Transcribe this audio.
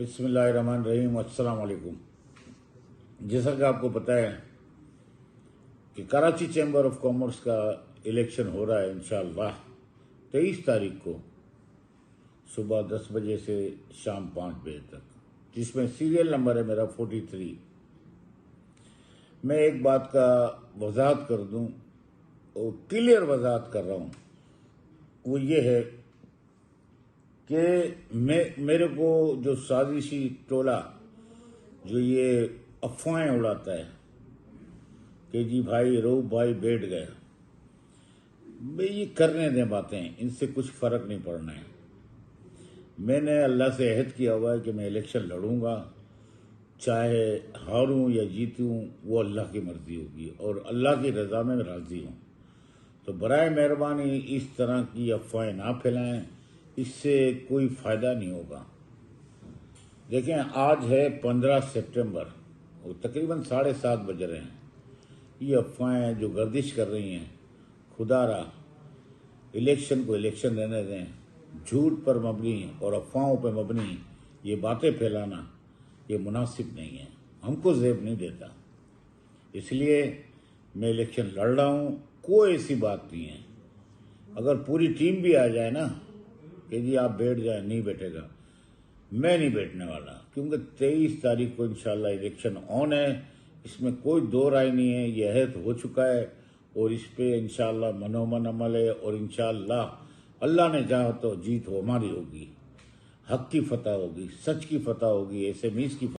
بسم اللہ الرحمن الرحیم۔ السلام علیکم۔ جیسا کہ آپ کو پتہ ہے کہ کراچی چیمبر آف کامرس کا الیکشن ہو رہا ہے انشاءاللہ 23 تاریخ کو صبح 10 بجے سے شام 5 بجے تک، جس میں سیریل نمبر ہے میرا 43۔ میں ایک بات کا وضاحت کر دوں اور کلیئر وضاحت کر رہا ہوں، وہ یہ ہے کہ میرے کو جو سازشی ٹولہ جو یہ افواہیں اڑاتا ہے کہ جی بھائی روب بھائی بیٹھ گیا، بھئی یہ کرنے دیں باتیں، ان سے کچھ فرق نہیں پڑنا ہے۔ میں نے اللہ سے عہد کیا ہوا ہے کہ میں الیکشن لڑوں گا، چاہے ہاروں یا جیتوں وہ اللہ کی مرضی ہوگی اور اللہ کی رضا میں راضی ہوں۔ تو برائے مہربانی اس طرح کی افواہیں نہ پھیلائیں، اس سے کوئی فائدہ نہیں ہوگا۔ دیکھیں آج ہے 15 سپٹمبر اور تقریباً 7:30 بج رہے ہیں۔ یہ افواہیں جو گردش کر رہی ہیں، خدا را الیکشن کو الیکشن رہنے دیں۔ جھوٹ پر مبنی اور افواہوں پر مبنی یہ باتیں پھیلانا یہ مناسب نہیں ہے، ہم کو زیب نہیں دیتا۔ اس لیے میں الیکشن لڑ رہا ہوں، کوئی ایسی بات نہیں ہے۔ اگر پوری ٹیم بھی آ جائے نا کہ جی آپ بیٹھ جائیں، نہیں بیٹھے گا، میں نہیں بیٹھنے والا، کیونکہ 23 تاریخ کو انشاءاللہ الیکشن آن ہے، اس میں کوئی دو رائے نہیں ہے۔ یہ عہد ہو چکا ہے اور اس پہ انشاءاللہ منومن عمل ہے، اور انشاءاللہ اللہ نے چاہا تو جیت ہماری ہوگی، حق کی فتح ہوگی، سچ کی فتح ہوگی، ایسے میز کی فتح